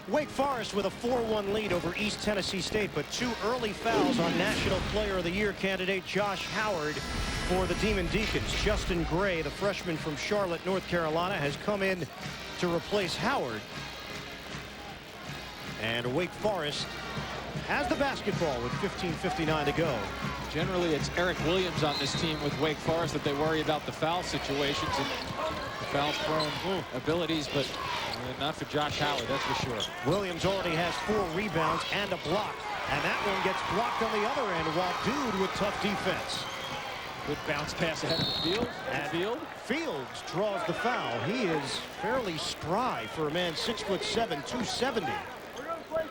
Wake Forest with a 4-1 lead over East Tennessee State, but 2 early fouls on National Player of the Year candidate Josh Howard for the Demon Deacons. Justin Gray, the freshman from Charlotte, North Carolina, has come in to replace Howard. And Wake Forest has the basketball with 15:59 to go. Generally, it's Eric Williams on this team with Wake Forest that they worry about the foul situations and the foul-prone abilities, but not for Josh Howard, that's for sure. Williams already has 4 rebounds and a block, and that one gets blocked on the other end. Wadood with tough defense. Good bounce pass ahead of the field. Fields draws the foul. He is fairly spry for a man 6'7", 270.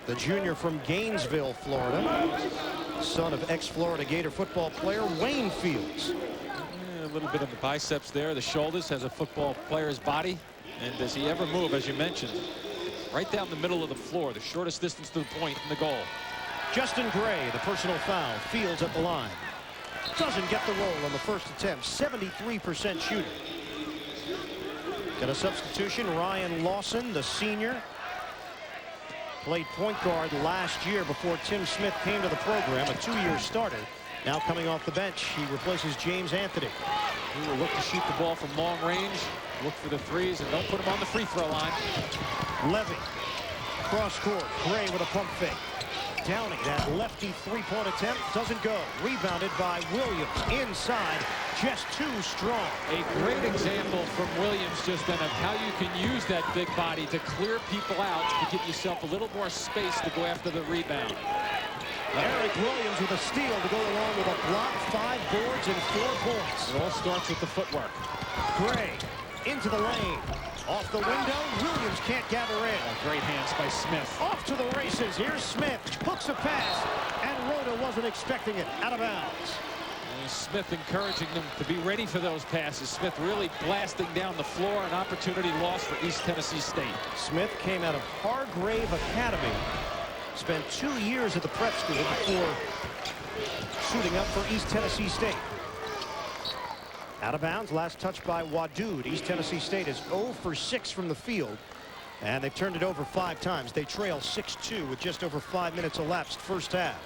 The junior from Gainesville, Florida, son of ex-Florida Gator football player Wayne Fields. A little bit of the biceps there. The shoulders, has a football player's body. And does he ever move, as you mentioned, right down the middle of the floor, the shortest distance to the point in the goal. Justin Gray, the personal foul. Fields at the line. Doesn't get the roll on the first attempt. 73% shooting. Got a substitution. Ryan Lawson, the senior, played point guard last year before Tim Smith came to the program, a 2-year starter. Now coming off the bench, he replaces James Anthony. He will look to shoot the ball from long range, look for the threes, and don't put him on the free throw line. Levy, cross court, Gray with a pump fake. Downey, that lefty 3-point attempt doesn't go. Rebounded by Williams inside, just too strong. A great example from Williams just then of how you can use that big body to clear people out, to give yourself a little more space to go after the rebound. Eric Williams with a steal to go along with a block, 5 boards, and 4 points. It all starts with the footwork. Gray into the lane. Off the window, Williams can't gather in. Great hands by Smith. Off to the races. Here's Smith. Hooks a pass, and Rhoda wasn't expecting it. Out of bounds. And Smith encouraging them to be ready for those passes. Smith really blasting down the floor. An opportunity lost for East Tennessee State. Smith came out of Hargrave Academy. Spent 2 years at the prep school before suiting up for East Tennessee State. Out of bounds, last touch by Wadood. East Tennessee State is 0 for 6 from the field, and they've turned it over 5 times. They trail 6-2 with just over 5 minutes elapsed first half.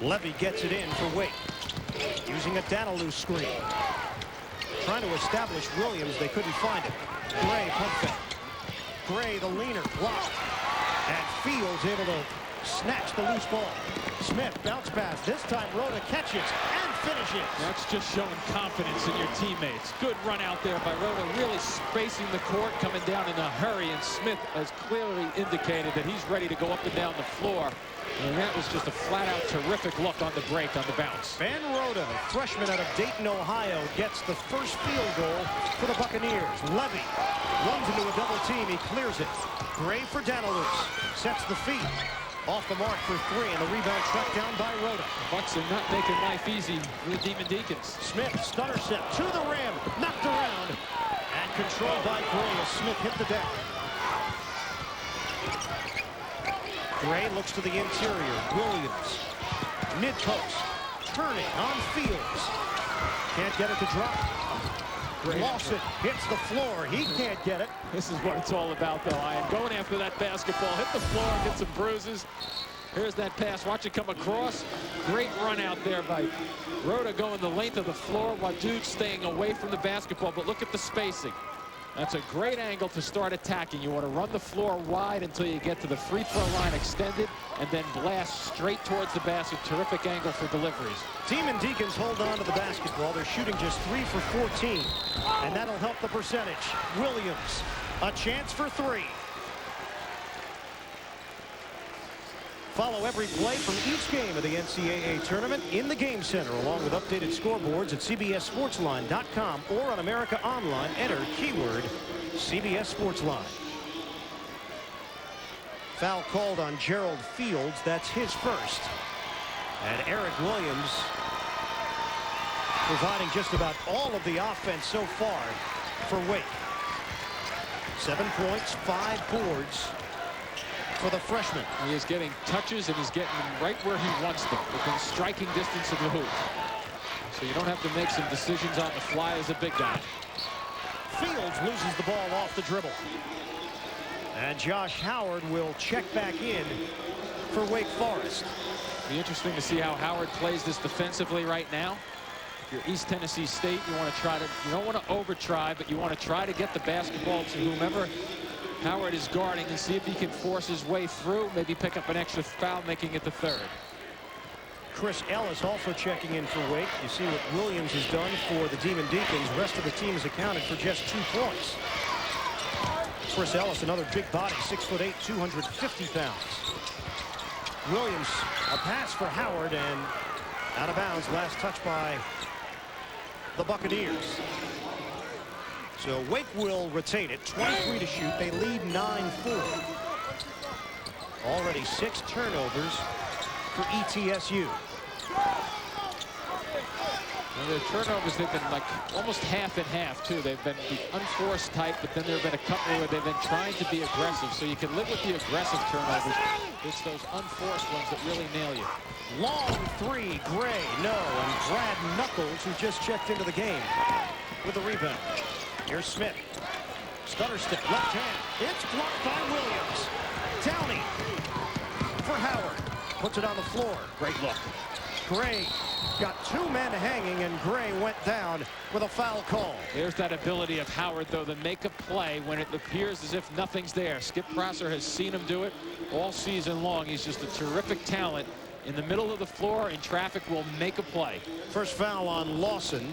Levy gets it in for Wake, using a Danilou screen. Trying to establish Williams, they couldn't find it. Gray pump fake. Gray, the leaner, blocked. And Fields able to snatch the loose ball. Smith, bounce pass. This time Rhoda catches and finishes. That's just showing confidence in your teammates. Good run out there by Rhoda, really spacing the court, coming down in a hurry. And Smith has clearly indicated that he's ready to go up and down the floor. And that was just a flat-out terrific look on the break on the bounce. Ben Rhoda, freshman out of Dayton, Ohio, gets the first field goal for the Buccaneers. Levy runs into a double team. He clears it. Gray for Danilou. Sets the feet. Off the mark for 3, and the rebound tracked down by Rhoda. Bucks are not making life easy for the Demon Deacons. Smith, stunner set to the rim, knocked around, and controlled by Gray as Smith hit the deck. Gray looks to the interior. Williams, mid-post, turning on Fields. Can't get it to drop. Lawson hits the floor. He can't get it. This is what it's all about, though, Ian. Going after that basketball. Hit the floor, get some bruises. Here's that pass. Watch it come across. Great run out there by Rhoda, going the length of the floor. Wadood staying away from the basketball, but look at the spacing. That's a great angle to start attacking. You want to run the floor wide until you get to the free throw line extended, and then blast straight towards the basket. Terrific angle for deliveries. Demon Deacons hold on to the basketball. They're shooting just 3 for 14, and that'll help the percentage. Williams, a chance for 3. Follow every play from each game of the NCAA Tournament in the Game Center, along with updated scoreboards at CBSSportsline.com or on America Online. Enter keyword CBS Sportsline. Foul called on Gerald Fields. That's his first. And Eric Williams providing just about all of the offense so far for Wake. 7 points, 5 boards for the freshman. He is getting touches, and he's getting them right where he wants them, within striking distance of the hoop. So you don't have to make some decisions on the fly as a big guy. Fields loses the ball off the dribble. And Josh Howard will check back in for Wake Forest. Be interesting to see how Howard plays this defensively right now. If you're East Tennessee State, you want to try to, you don't want to over try, but you want to try to get the basketball to whomever Howard is guarding and see if he can force his way through, maybe pick up an extra foul, making it the third. Chris Ellis also checking in for Wake. You see what Williams has done for the Demon Deacons. The rest of the team has accounted for just 2 points. Chris Ellis, another big body, 6'8", 250 pounds. Williams, a pass for Howard, and out of bounds. Last touch by the Buccaneers. So Wake will retain it. 23 to shoot. They lead 9-4. Already 6 turnovers for ETSU. Well, their turnovers, they've been like almost half and half, too. They've been the unforced type, but then there have been a couple where they've been trying to be aggressive. So you can live with the aggressive turnovers. It's those unforced ones that really nail you. Long 3, Gray, no, and Brad Knuckles, who just checked into the game with the rebound. Here's Smith. Stutter step, left hand. It's blocked by Williams. Downey for Howard. Puts it on the floor. Great look. Gray got 2 men hanging, and Gray went down with a foul call. There's that ability of Howard, though, to make a play when it appears as if nothing's there. Skip Prosser has seen him do it all season long. He's just a terrific talent. In the middle of the floor, in traffic, will make a play. First foul on Lawson.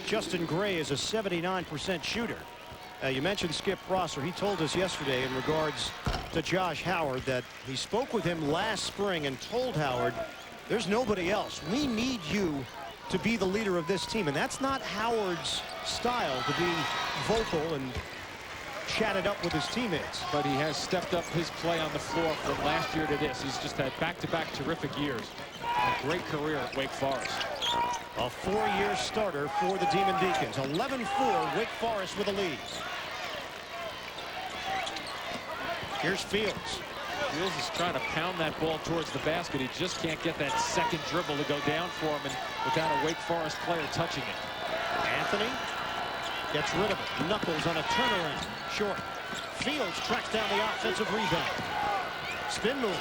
Justin Gray is a 79% shooter. You mentioned Skip Prosser. He told us yesterday in regards to Josh Howard that he spoke with him last spring and told Howard, there's nobody else. We need you to be the leader of this team. And that's not Howard's style, to be vocal and chatted up with his teammates. But he has stepped up his play on the floor from last year to this. He's just had back-to-back terrific years. A great career at Wake Forest. A 4-year starter for the Demon Deacons. 11-4, Wake Forest with a lead. Here's Fields. Fields is trying to pound that ball towards the basket. He just can't get that second dribble to go down for him, and without a Wake Forest player touching it. Anthony gets rid of it. Knuckles on a turnaround. Short. Fields tracks down the offensive rebound. Spin move.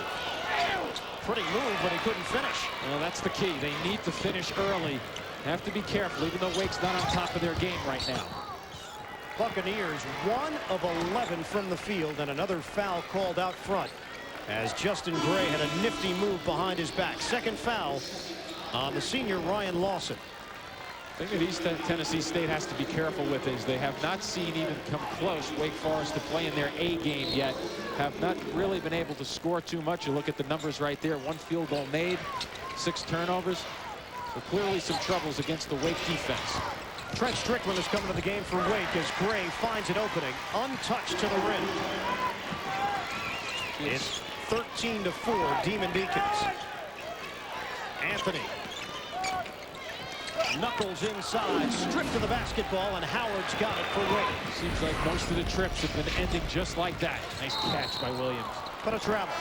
Pretty move, but he couldn't finish. Well, that's the key. They need to finish early. Have to be careful, even though Wake's not on top of their game right now. Buccaneers 1 of 11 from the field, and another foul called out front as Justin Gray had a nifty move behind his back. Second foul on the senior Ryan Lawson. The thing that East Tennessee State has to be careful with is they have not seen even come close Wake Forest to play in their A game yet. Have not really been able to score too much. You look at the numbers right there. 1 field goal made, 6 turnovers. So clearly some troubles against the Wake defense. Trent Strickland is coming to the game for Wake as Gray finds an opening. Untouched to the rim. It's 13-4 Demon Deacons. Anthony. Knuckles inside, stripped to the basketball, and Howard's got it for Wake. Seems like most of the trips have been ending just like that. Nice catch by Williams. But a travel.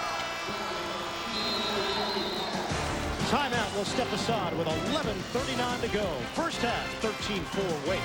Timeout will step aside with 11:39 to go. First half, 13-4 Wake.